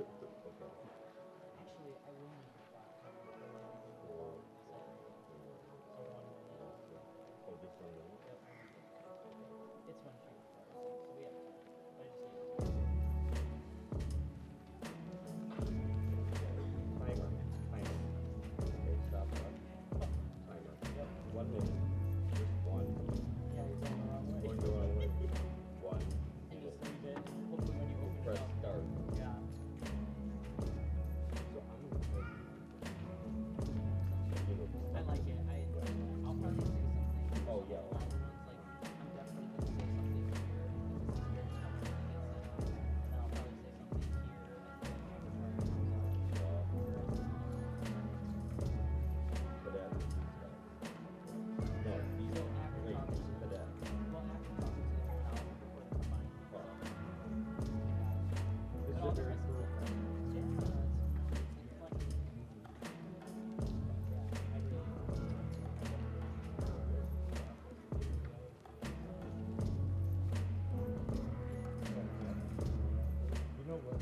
Actually, I will need the black pen. So 1 minute. Oh, just 1 minute? Yep. It's 1:34, so we have time. But I just need Timer. Timer. Okay, stop that. Timer. Yep. 1 minute. Just one. Yeah, you're going the wrong way. Going the wrong way. One. And just leave it. Hopefully when you open Press it up. start. Yeah. So I'm gonna play. I like it. I'll probably say something. Oh, yeah. Loud ones, like, I'm definitely going to say something here. This is here. Tell me when it gets set up. And then I'll probably say something here. Cadet. No, these are wait, cadet. Well, after talking to the crowd before the combined. This And all is the very rest of cool. it. Yeah, it's like yeah, I really You know what?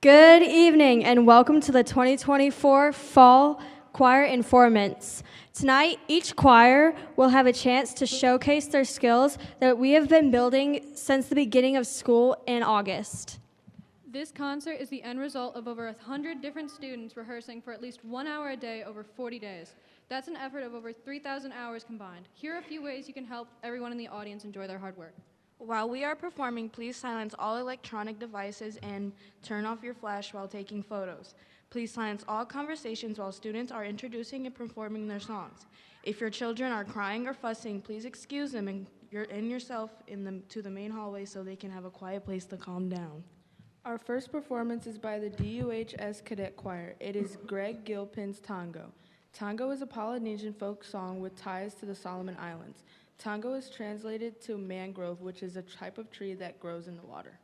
Good evening and welcome to the 2024 Fall Choir Informants. Tonight, each choir will have a chance to showcase their skills that we have been building since the beginning of school in August. This concert is the end result of over 100 different students rehearsing for at least 1 hour a day over 40 days. That's an effort of over 3,000 hours combined. Here are a few ways you can help everyone in the audience enjoy their hard work. While we are performing, please silence all electronic devices and turn off your flash while taking photos. Please silence all conversations while students are introducing and performing their songs. If your children are crying or fussing, please excuse them and yourself to the main hallway so they can have a quiet place to calm down. Our first performance is by the DUHS Cadet Choir. It is Greg Gilpin's Tango. Tango is a Polynesian folk song with ties to the Solomon Islands. Tango is translated to mangrove, which is a type of tree that grows in the water.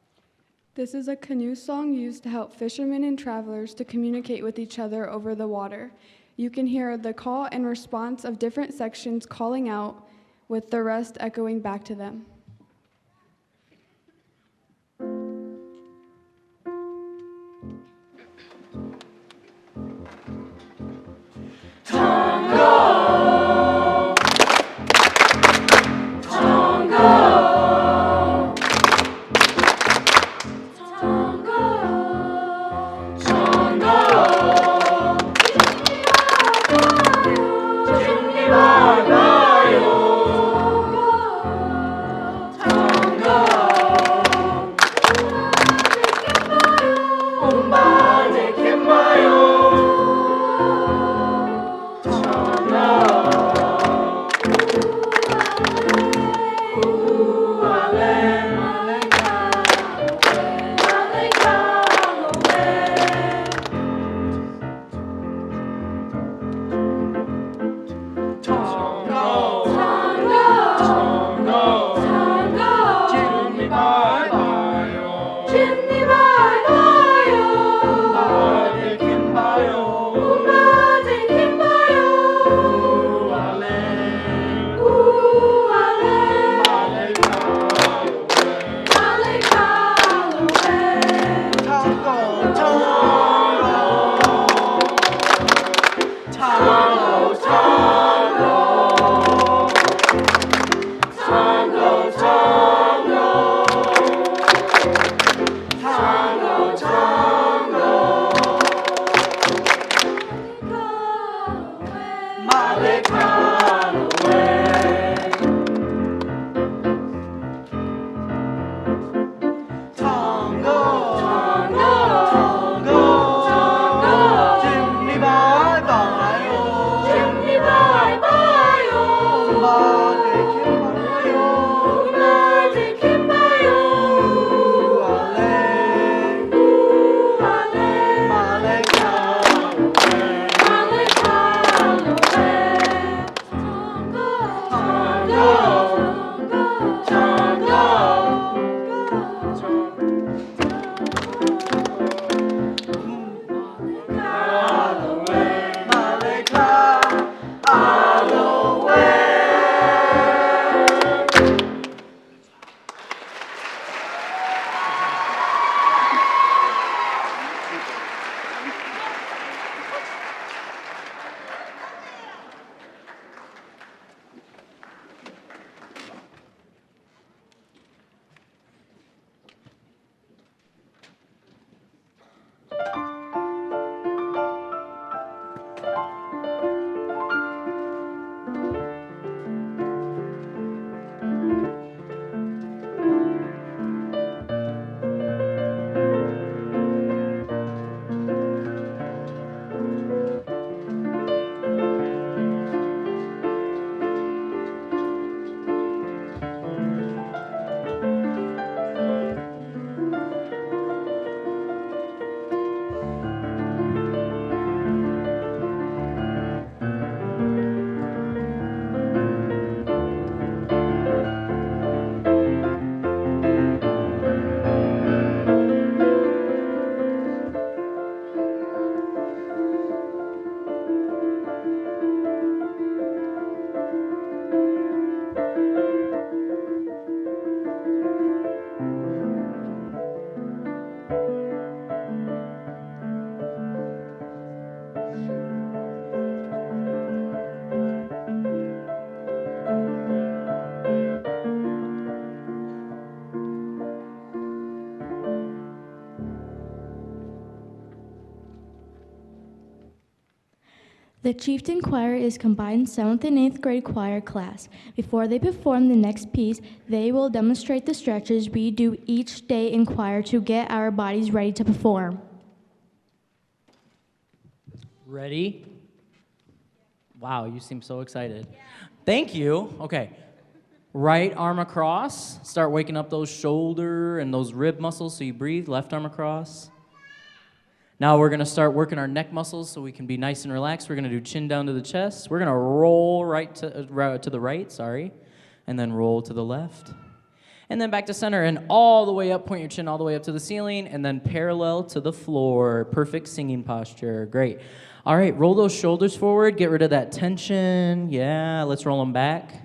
This is a canoe song used to help fishermen and travelers to communicate with each other over the water. You can hear the call and response of different sections calling out, with the rest echoing back to them. Ooh. The Chieftain Choir is combined 7th and 8th grade choir class. Before they perform the next piece, they will demonstrate the stretches we do each day in choir to get our bodies ready to perform. Ready? Wow, you seem so excited. Thank you. Okay. Right arm across. Start waking up those shoulder and those rib muscles so you breathe. Left arm across. Now we're going to start working our neck muscles so we can be nice and relaxed. We're going to do chin down to the chest. We're going to roll right to the right, and then roll to the left. And then back to center and all the way up, point your chin all the way up to the ceiling, and then parallel to the floor. Perfect singing posture. Great. All right, roll those shoulders forward. Get rid of that tension. Yeah, let's roll them back.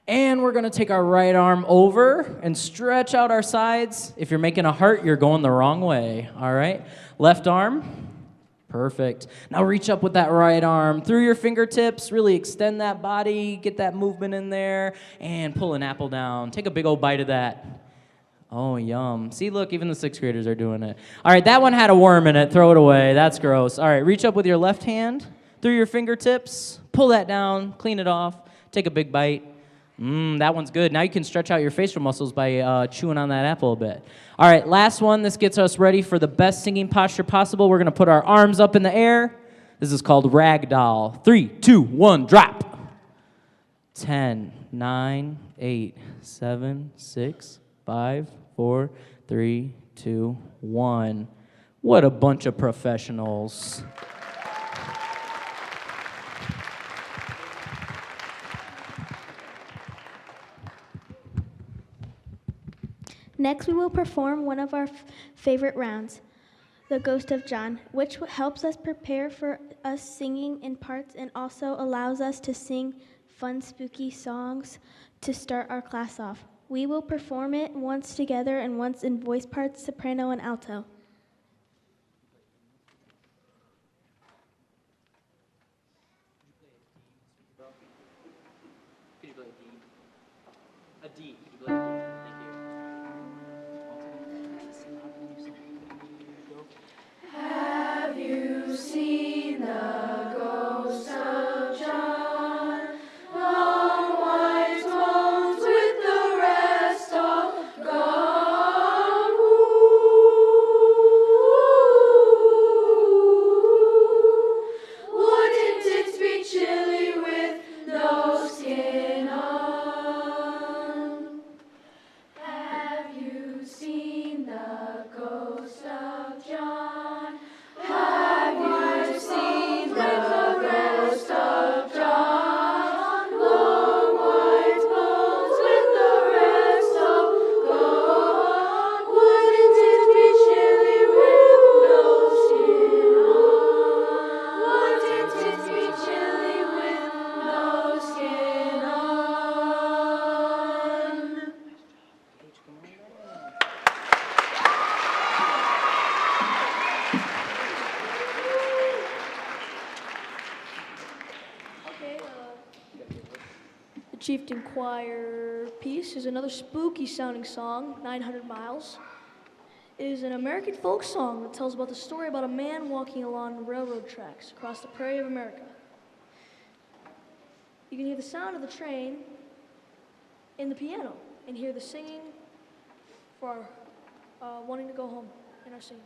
And we're going to take our right arm over and stretch out our sides. If you're making a heart, you're going the wrong way. All right. Left arm. Perfect. Now reach up with that right arm through your fingertips. Really extend that body. Get that movement in there. And pull an apple down. Take a big old bite of that. Oh, yum. See, look, even the 6th graders are doing it. All right, that one had a worm in it. Throw it away. That's gross. All right, reach up with your left hand through your fingertips. Pull that down. Clean it off. Take a big bite. That one's good. Now you can stretch out your facial muscles by chewing on that apple a bit. All right, last one. This gets us ready for the best singing posture possible. We're going to put our arms up in the air. This is called ragdoll. 3, 2, 1, drop. 10, 9, 8, 7, 6, 5, 4, 3, 2, 1. What a bunch of professionals. Next, we will perform one of our favorite rounds, the Ghost of John, which helps us prepare for us singing in parts and also allows us to sing fun, spooky songs to start our class off. We will perform it once together and once in voice parts, soprano and alto. Could you play a D? A D. Could you play a D? Thank you. Have you seen the ghost of John? Long white bones with the rest all gone. Wouldn't it be chilly with no skin on? Chieftain Choir piece is another spooky sounding song, 900 Miles. It is an American folk song that tells about the story about a man walking along railroad tracks across the prairie of America. You can hear the sound of the train in the piano and hear the singing for our wanting to go home in our singing.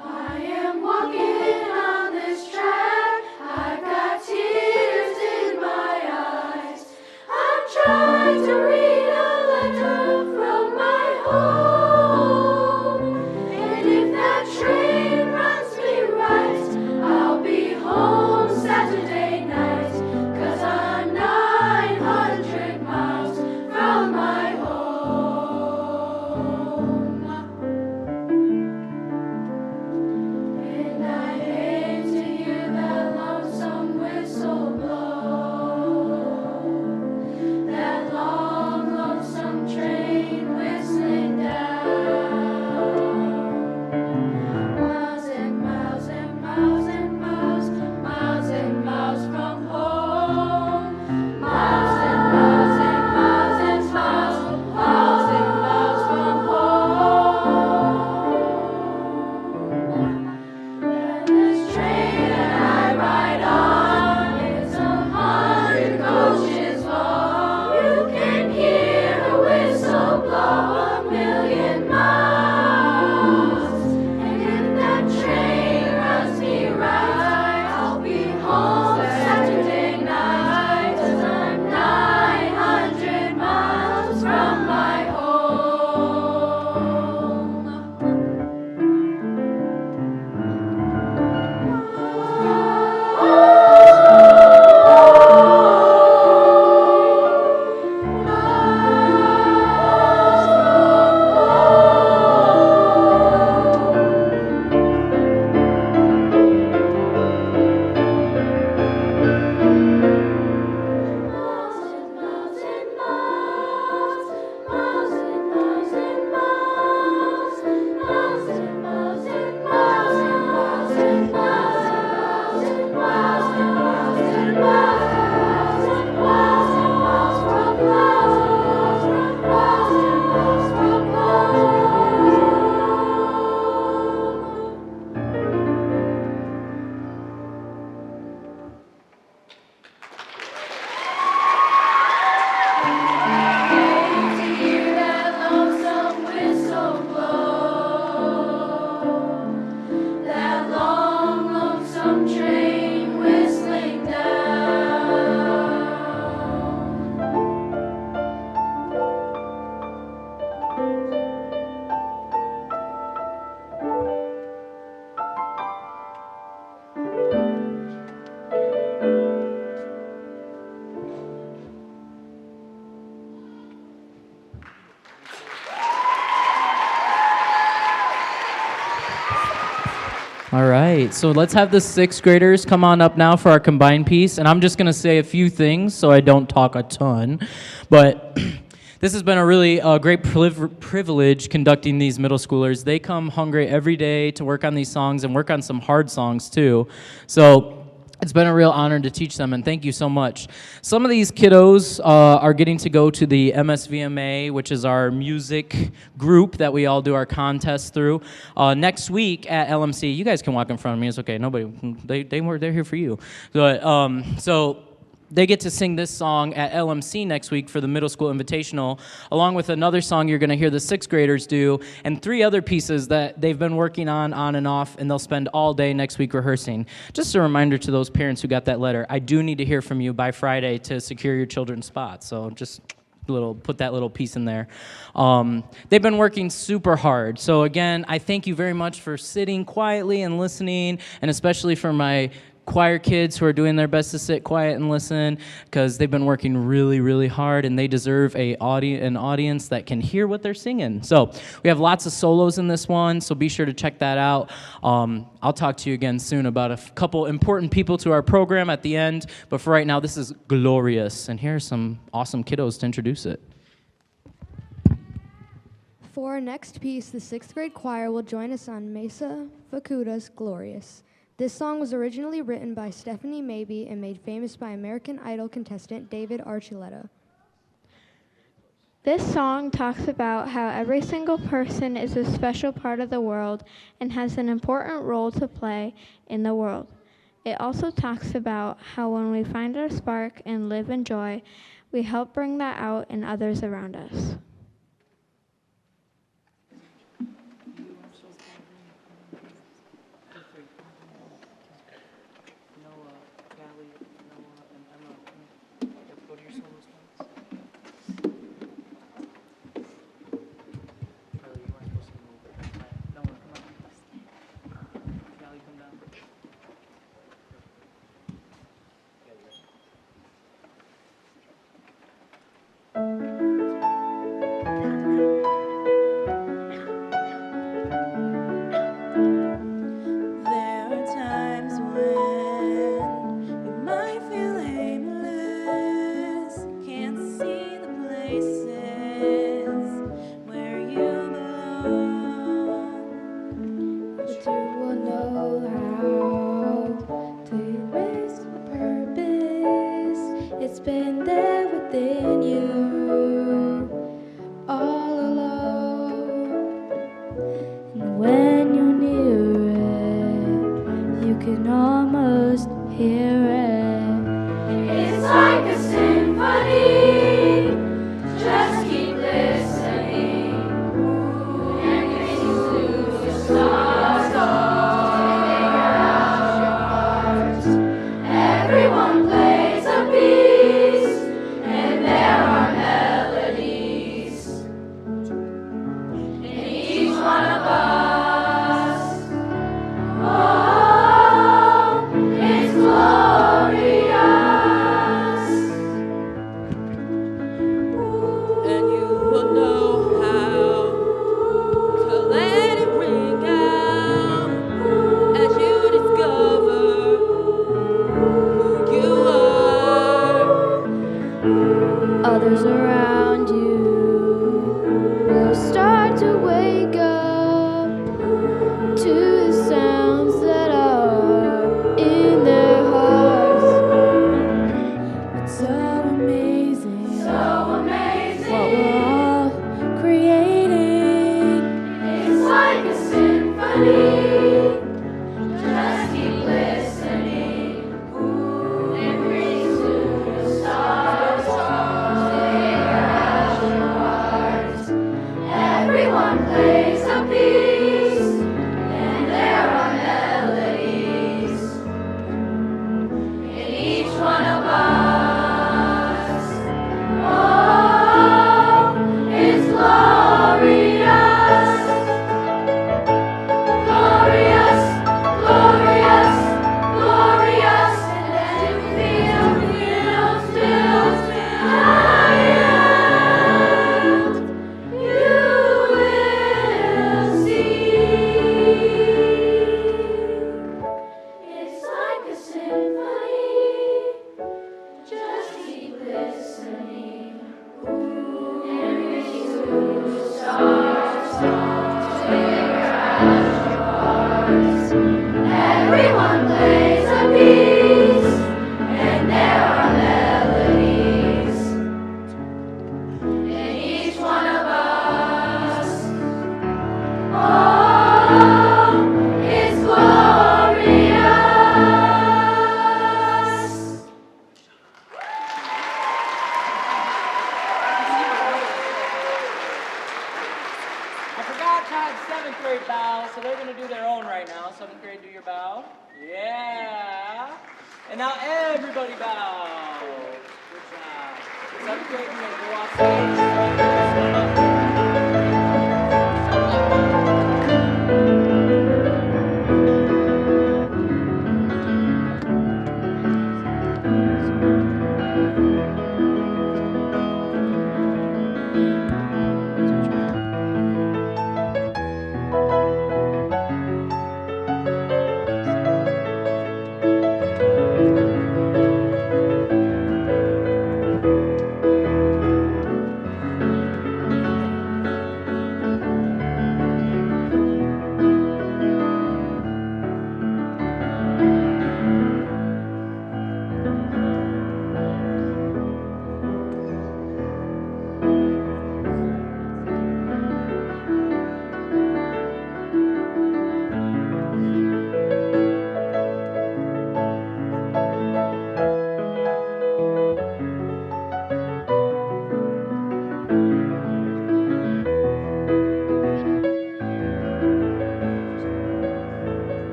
I am walking on this track. I've got tears in my eyes. I'm trying to read a letter from my home. And if that train runs me right, I'll be home Saturday night. 'Cause I'm 900 miles from my home. And I hate to hear that lonesome whistle blow, that long, lonesome train whistling down. Miles and miles and miles and miles, miles and miles from home. Miles and miles and miles and miles, miles and miles from home. And this train that I ride on is 100 coaches long. You can hear a whistle blow 1,000,000 miles. And if that train runs me right, I'll be home Saturday night. 'Cause I'm 900 miles from my home. Miles and miles and miles, miles and miles and miles, miles and miles and miles and miles and miles and miles and miles and miles and miles and miles from miles and miles from home. To hear that lonesome whistle blow, that long, lonesome train whistling down. All right, so let's have the sixth graders come on up now for our combined piece. And I'm just going to say a few things so I don't talk a ton. But this has been a really great privilege conducting these middle schoolers. They come hungry every day to work on these songs and work on some hard songs too. So it's been a real honor to teach them, and thank you so much. Some of these kiddos are getting to go to the MSVMA, which is our music group that we all do our contests through. Next week at LMC, you guys can walk in front of me. It's okay. Nobody, they're here for you. But, so they get to sing this song at LMC next week for the Middle School Invitational, along with another song you're going to hear the sixth graders do, and 3 other pieces that they've been working on and off, and they'll spend all day next week rehearsing. Just a reminder to those parents who got that letter, I do need to hear from you by Friday to secure your children's spots, so just put that little piece in there. They've been working super hard. So again, I thank you very much for sitting quietly and listening, and especially for my choir kids who are doing their best to sit quiet and listen because they've been working really, really hard, and they deserve an audience that can hear what they're singing. So we have lots of solos in this one, so be sure to check that out. I'll talk to you again soon about a couple important people to our program at the end, but for right now, this is Glorious, and here are some awesome kiddos to introduce it. For our next piece, the 6th grade choir will join us on Mesa Fukuda's Glorious. This song was originally written by Stephanie Maybe and made famous by American Idol contestant David Archuleta. This song talks about how every single person is a special part of the world and has an important role to play in the world. It also talks about how when we find our spark and live in joy, we help bring that out in others around us.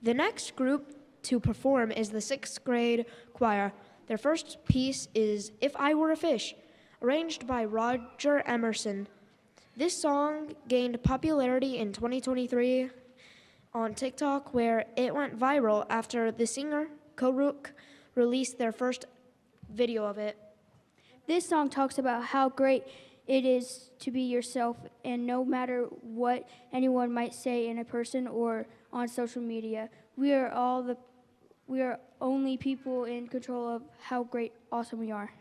The next group to perform is the 6th grade choir. Their first piece is If I Were a Fish, arranged by Roger Emerson. This song gained popularity in 2023 on TikTok, where it went viral after the singer, Koruk, released their first video of it. This song talks about how great it is to be yourself, and no matter what anyone might say in a person or on social media, we are only people in control of how great, awesome we are.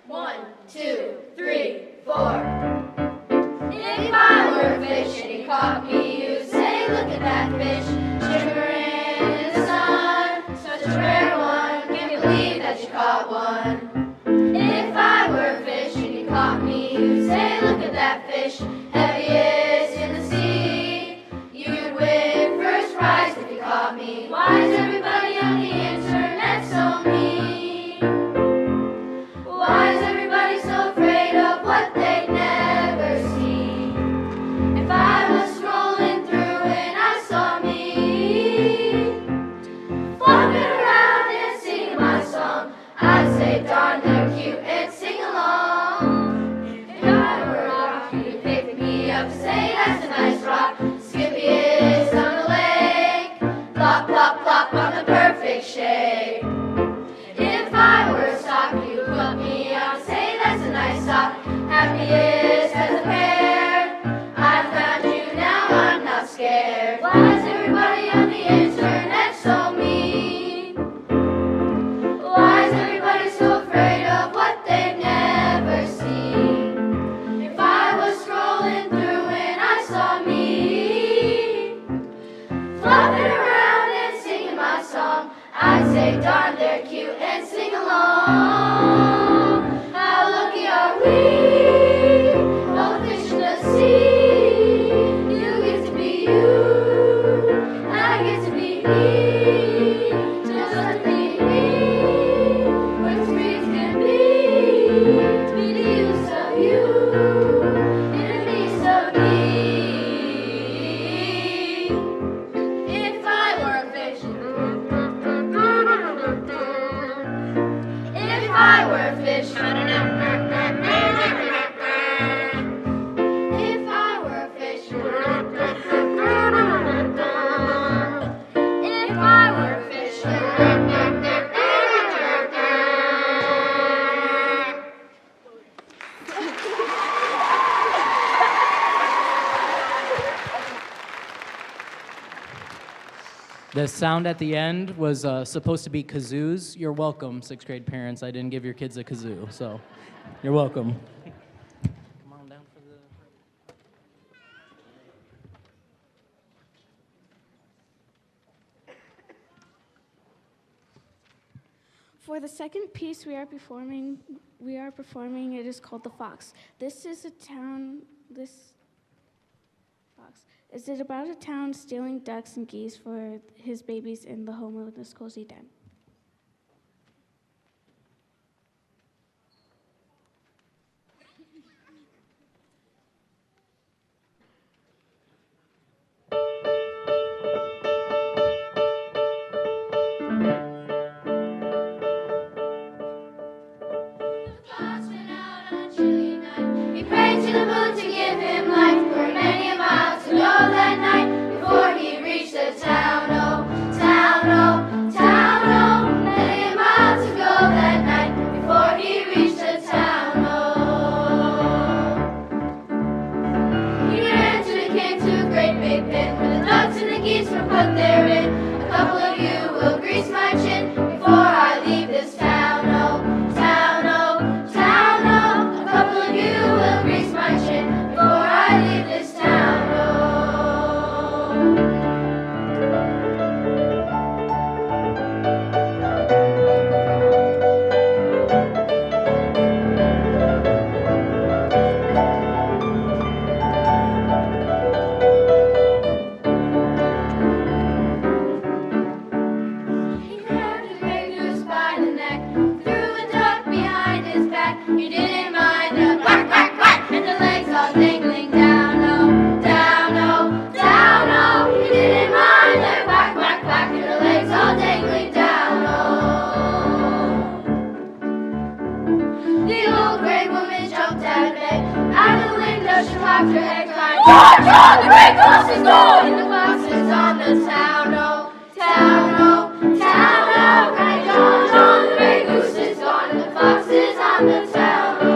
One, two, three, four. If I were a fish and you caught me, you'd say, look at that fish, shimmering in the sun, such a rare one, can't believe that you caught one. If I were a fish and you caught me, you'd say, look at that fish, heaviest in the sea. You'd win first prize if you caught me. Why is everybody on the internet so mean? Why is everybody so afraid of what they never see? If I was scrolling through and I saw me flopping around and singing my song, I'd say, darn, they're cute and sing along. If I were a rock, you'd pick me up, say, that's a nice rock. Skippy is on the lake, plop, plop, plop on the perfect shape. If I were a sock, you'd put me on, say that's a nice sock. Happiest as a pair. I found you, now I'm not scared. Why is everybody on the internet so mean? Why is everybody so afraid of what they've never seen? If I was scrolling through and I saw me flopping around and singing my song, I'd say, darn, they're cute and sing along. How lucky are we, all the fish in the sea. You get to be you, I get to be me. Just like me, we're free as can be the use of you, in a piece of me. If I were a fish, if I were a fish, if I were a fish, if I were a fish. The sound at the end was supposed to be kazoos. You're welcome, 6th grade parents. I didn't give your kids a kazoo, so you're welcome. Come on down for the... For the second piece we are performing, it is called The Fox. This is about a town stealing ducks and geese for his babies in the homeless cozy den. He prayed to the moon to give him life for many a mile to go that night before he reached the town, oh, town, oh, town, oh. You didn't mind the quack, quack, quack, and the legs all dangling down, oh, down, oh, down, oh. You didn't mind the quack, quack, quack, and the legs all dangling down, oh. The old gray woman jumped out of bed. Out of the window she popped her head, crying, John, John, the gray goose is gone! And the fox is on the town, oh, town, oh, town, oh. Crying, John, John, the gray goose is gone, and the fox is on the town, oh.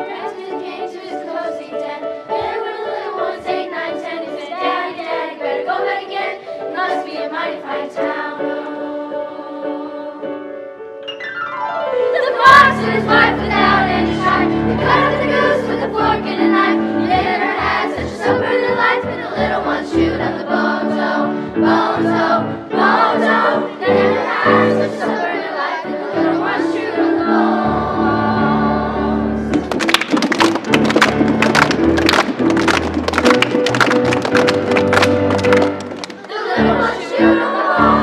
Christmas came to his cozy den. There were the little ones, 8, 9, 10. He said, Daddy, Daddy, better go back again. It must be a mighty fine town, oh. The fox and his wife without any strife, they cut up the goose with a fork and a knife. And then her had such a supper delight, and the little ones chewed on the bones, oh, bones, oh, bones, oh. Then her had such a supper delight, and the little ones chewed on the bones. The little ones chewed on the bones.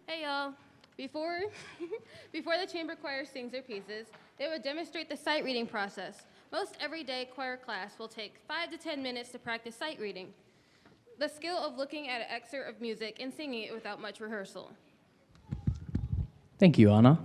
Hey y'all. Before the chamber choir sings their pieces, they will demonstrate the sight reading process. Most everyday choir class will take 5 to 10 minutes to practice sight reading, the skill of looking at an excerpt of music and singing it without much rehearsal. Thank you, Anna.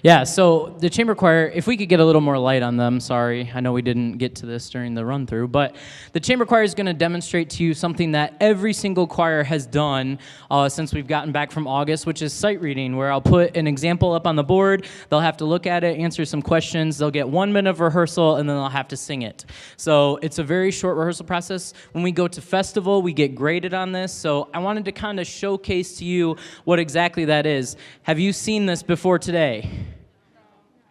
Yeah, so the chamber choir, if we could get a little more light on them, sorry, I know we didn't get to this during the run-through, but the chamber choir is going to demonstrate to you something that every single choir has done since we've gotten back from August, which is sight reading, where I'll put an example up on the board, they'll have to look at it, answer some questions, they'll get 1 minute of rehearsal, and then they'll have to sing it. So it's a very short rehearsal process. When we go to festival, we get graded on this, so I wanted to kind of showcase to you what exactly that is. Have you seen this before today?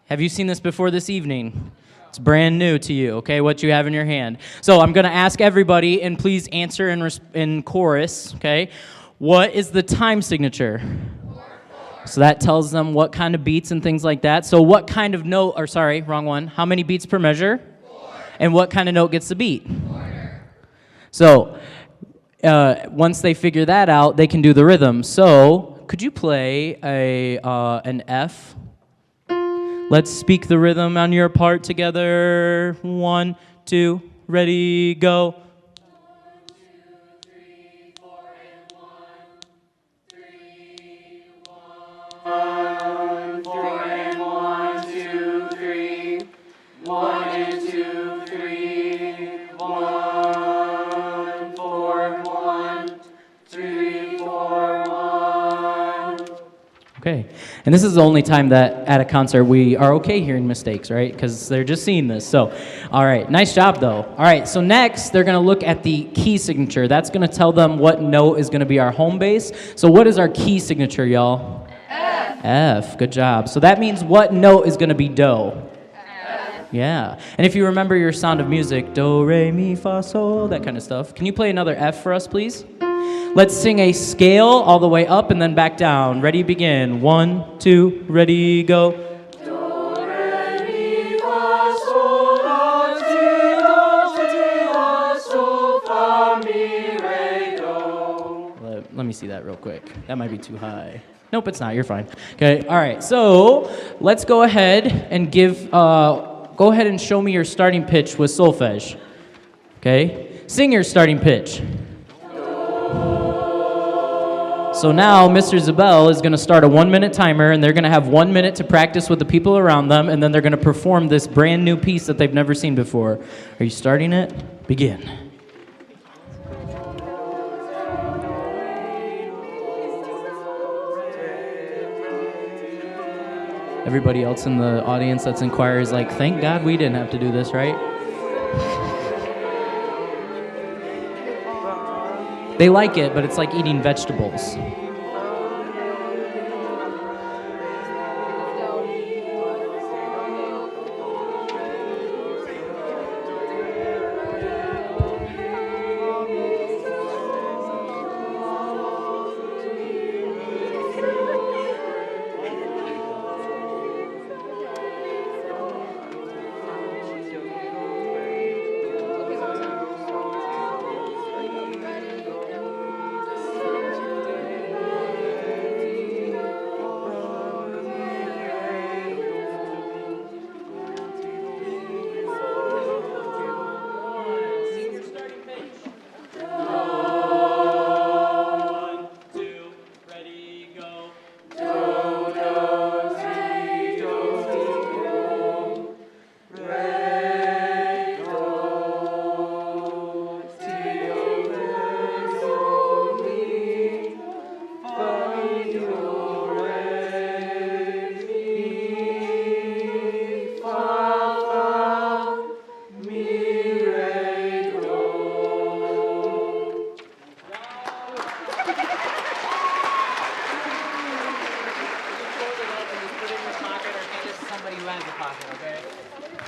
Have you seen this before this evening? It's brand new to you, okay, what you have in your hand. So I'm going to ask everybody, and please answer in chorus, okay? What is the time signature? So that tells them what kind of beats and things like that. So what kind of note, or sorry, wrong one. How many beats per measure? 4. And what kind of note gets the beat? Quarter. So once they figure that out, they can do the rhythm. So could you play an F? Let's speak the rhythm on your part together. 1, 2, ready, go. 1, 2, 3, 4, and 1, 3, 1, 4 and 1, 2, 3, 1 and 2, 3, 1, 4, 1, 3, 4, 1. Okay, and this is the only time that at a concert we are okay hearing mistakes, right? Because they're just seeing this. So, all right, nice job though. All right, so next they're gonna look at the key signature. That's gonna tell them what note is gonna be our home base. So what is our key signature, y'all? F. Good job. So that means what note is going to be do? F. Yeah. And if you remember your Sound of Music, do, re, mi, fa, sol, that kind of stuff. Can you play another F for us, please? Let's sing a scale all the way up and then back down. Ready, begin. 1, 2, ready, go. Let me see that real quick. That might be too high. Nope, it's not. You're fine. Okay. All right. So let's go ahead and go ahead and show me your starting pitch with solfege. Okay. Sing your starting pitch. So now Mr. Zabel is going to start a 1-minute timer, and they're going to have 1 minute to practice with the people around them, and then they're going to perform this brand new piece that they've never seen before. Are you starting it? Begin. Everybody else in the audience that's in choir is like, thank God we didn't have to do this, right? They like it, but it's like eating vegetables.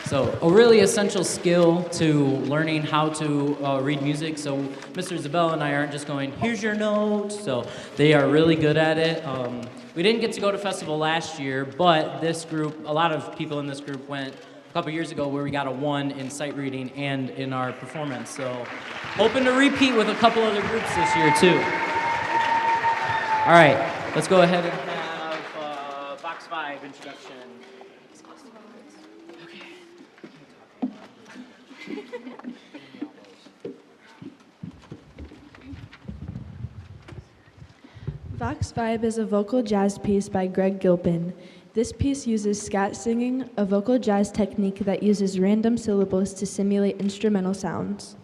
So a really essential skill to learning how to read music. So Mr. Zabel and I aren't just going, here's your note. So they are really good at it. We didn't get to go to festival last year, but this group, a lot of people in this group went a couple years ago where we got a 1 in sight reading and in our performance. So hoping to repeat with a couple other groups this year too. All right, let's go ahead and have Box 5 introduction. Vox Vibe is a vocal jazz piece by Greg Gilpin. This piece uses scat singing, a vocal jazz technique that uses random syllables to simulate instrumental sounds.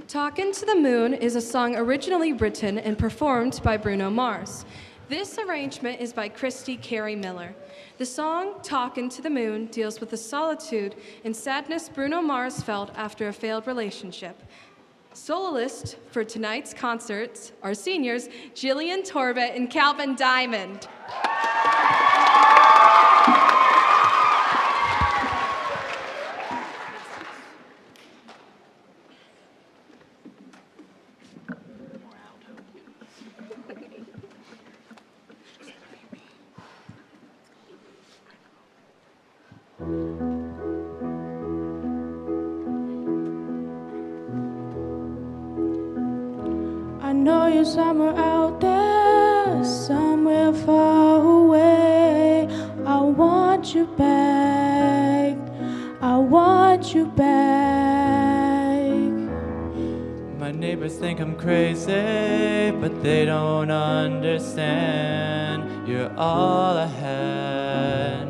Talkin' to the Moon is a song originally written and performed by Bruno Mars. This arrangement is by Christy Carey Miller. The song Talkin' to the Moon deals with the solitude and sadness Bruno Mars felt after a failed relationship. Soloists for tonight's concerts are seniors Jillian Torbett and Calvin Diamond. I know you're somewhere out there, somewhere far away. I want you back, I want you back. My neighbors think I'm crazy, but they don't understand. You're all I had,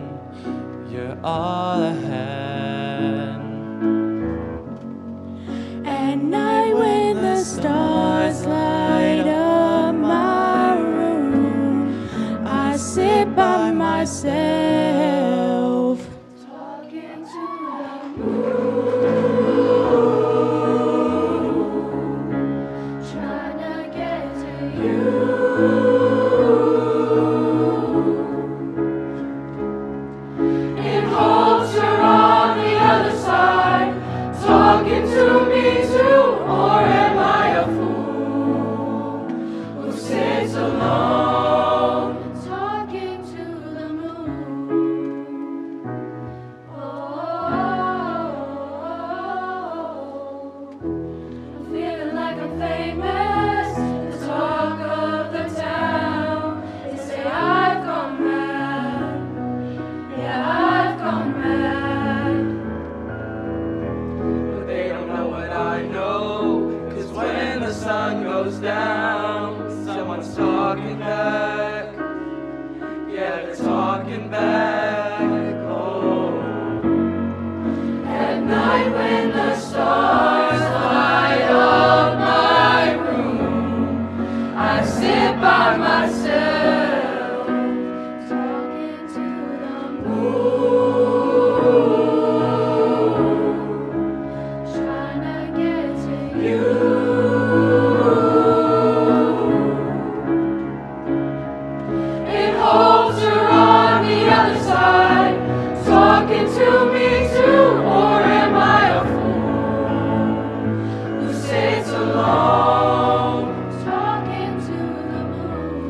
you're all I had. At night when the stars light up my room, I sit by myself, talking to the moon, trying to get to you. In hopes you're on the other side, talking to me too, or am I a fool who sits alone, talking to the moon? I'm feeling like I'm famous, the talk of the town. They say I've gone mad, yeah, I've gone mad. But they don't know what I know, 'cause when the sun goes down, someone's talking back. Yeah, they're talking back home. At night when the stars light up my room, I sit by myself, talking to the moon, trying to get to you. In hopes you're on the other side, talking to me too, or am I a fool who sits alone, talking to the moon?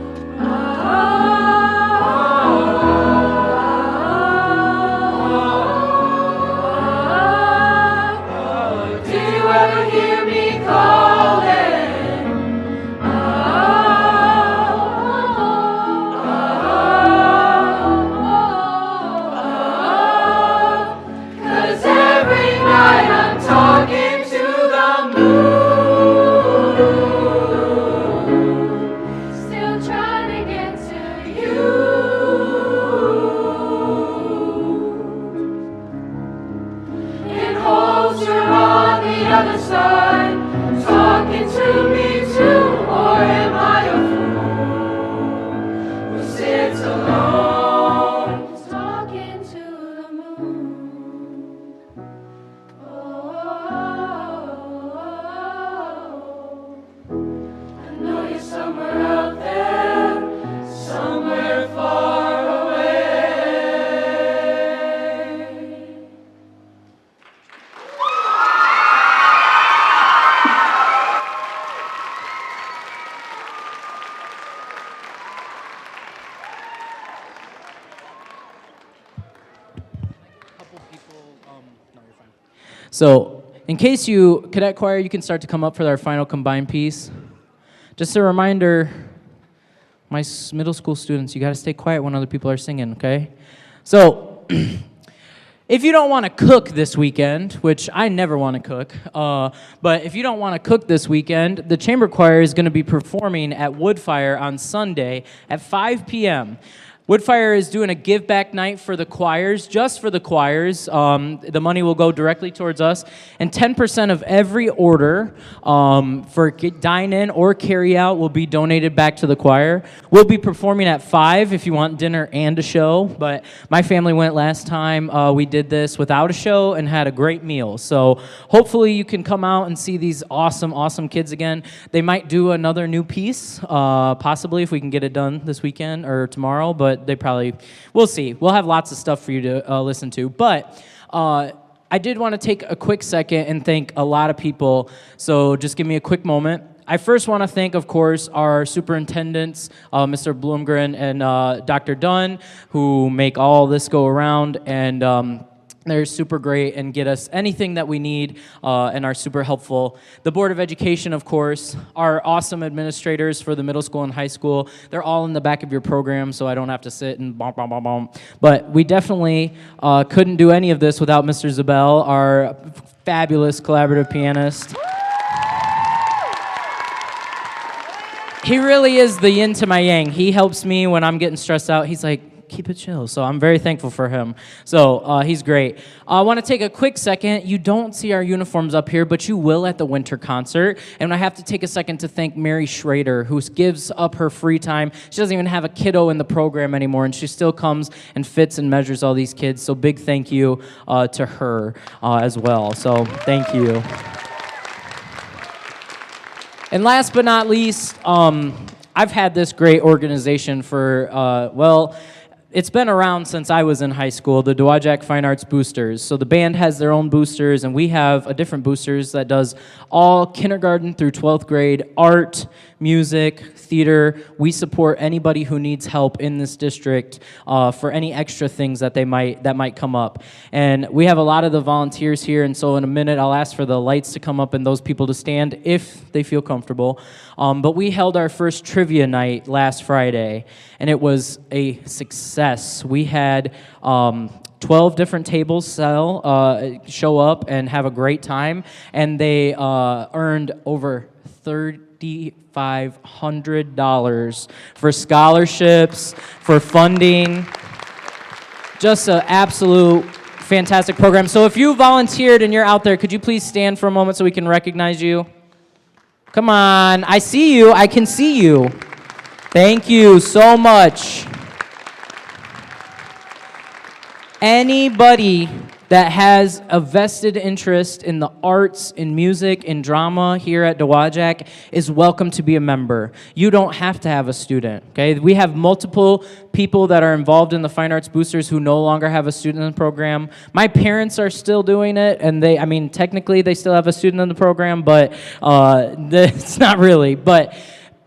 Do you ever hear me calling? 'Cause every night I'm talking to the moon, still trying to get to you. In hopes you're on the other side, talking to me too, or am I a fool who sits alone, talking to the moon? I know you're somewhere out there, somewhere far away. So, in case cadet choir, you can start to come up for our final combined piece. Just a reminder, middle school students, you got to stay quiet when other people are singing, okay? So, if you don't want to cook this weekend, which I never want to cook, but if you don't want to cook this weekend, the chamber choir is going to be performing at Woodfire on Sunday at 5 p.m. Woodfire is doing a give back night for the choirs, just for the choirs. The money will go directly towards us, and 10% of every order for dine-in or carry-out will be donated back to the choir. We'll be performing at 5 if you want dinner and a show, but my family went last time. We did this without a show and had a great meal. So hopefully you can come out and see these awesome, awesome kids again. They might do another new piece, possibly if we can get it done this weekend or tomorrow, but we'll see. We'll have lots of stuff for you to listen to. But I did want to take a quick second and thank a lot of people. So just give me a quick moment. I first want to thank, of course, our superintendents, Mr. Bloomgren and Dr. Dunn, who make all this go around, and they're super great and get us anything that we need and are super helpful. The Board of Education, of course, our awesome administrators for the middle school and high school. They're all in the back of your program, so I don't have to sit and bom, bom, bom, bom. But we definitely couldn't do any of this without Mr. Zabel, our fabulous collaborative pianist. He really is the yin to my yang. He helps me when I'm getting stressed out. He's like, keep it chill. So I'm very thankful for him. So he's great. I want to take a quick second. You don't see our uniforms up here, but you will at the winter concert. And I have to take a second to thank Mary Schrader, who gives up her free time. She doesn't even have a kiddo in the program anymore, and she still comes and fits and measures all these kids. So big thank you to her as well. So thank you. And last but not least, I've had this great organization for, it's been around since I was in high school, the Dowagiac Fine Arts Boosters. So the band has their own boosters, and we have a different boosters that does all kindergarten through 12th grade art, music, theater. We support anybody who needs help in this district for any extra things that might come up. And we have a lot of the volunteers here, and so in a minute I'll ask for the lights to come up and those people to stand if they feel comfortable. But we held our first trivia night last Friday, and it was a success. We had 12 different tables show up and have a great time, and they earned over $3,500 for scholarships, for funding. Just an absolute fantastic program. So if you volunteered and you're out there, could you please stand for a moment so we can recognize you? Come on, I see you, I can see you. Thank you so much. Anybody that has a vested interest in the arts, in music, in drama here at Dowagiac is welcome to be a member. You don't have to have a student, okay? We have multiple people that are involved in the Fine Arts Boosters who no longer have a student in the program. My parents are still doing it, and technically they still have a student in the program, but it's not really. But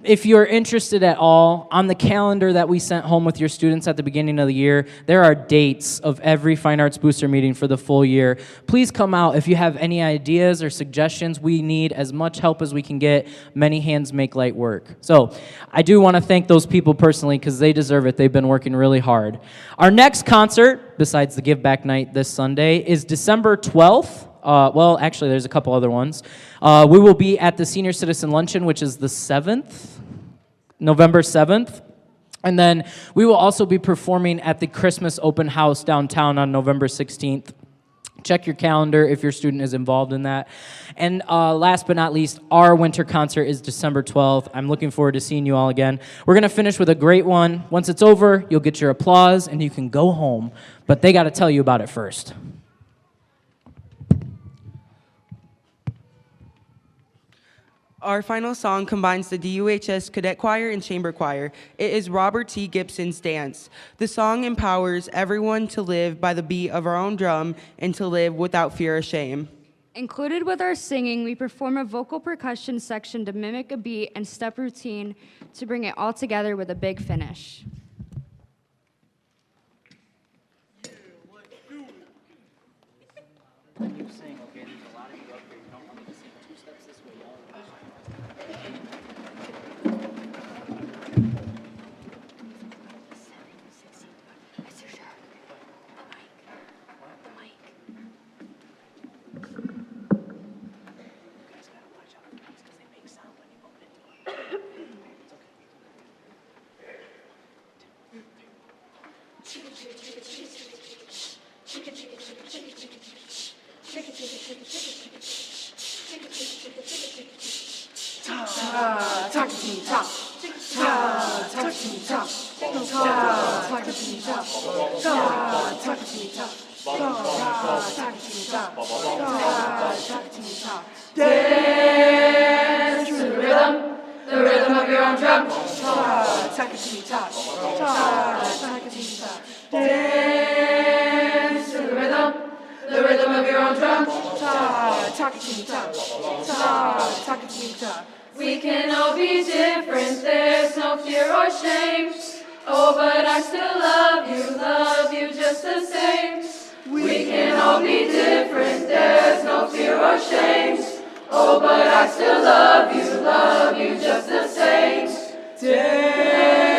if you're interested at all, on the calendar that we sent home with your students at the beginning of the year, there are dates of every Fine Arts Booster meeting for the full year. Please come out if you have any ideas or suggestions. We need as much help as we can get. Many hands make light work. So I do want to thank those people personally because they deserve it. They've been working really hard. Our next concert, besides the Give Back Night this Sunday, is December 12th. Actually, there's a couple other ones. We will be at the Senior Citizen Luncheon, which is the 7th, November 7th. And then we will also be performing at the Christmas Open House downtown on November 16th. Check your calendar if your student is involved in that. And last but not least, our winter concert is December 12th. I'm looking forward to seeing you all again. We're going to finish with a great one. Once it's over, you'll get your applause and you can go home. But they got to tell you about it first. Our final song combines the DUHS Cadet Choir and Chamber Choir. It is Robert T. Gibson's Dance. The song empowers everyone to live by the beat of our own drum and to live without fear or shame. Included with our singing, we perform a vocal percussion section to mimic a beat and step routine to bring it all together with a big finish. When you sing, okay, there's a lot of you up here. You don't want me to sing two steps this way, y'all. Dance to the rhythm of your own drum. Dance to the rhythm of your own drum. We can all be different, there's no fear or shame. Oh, but I still love you just the same. We can all be different, there's no fear or shame. Oh, but I still love you just the same. Dance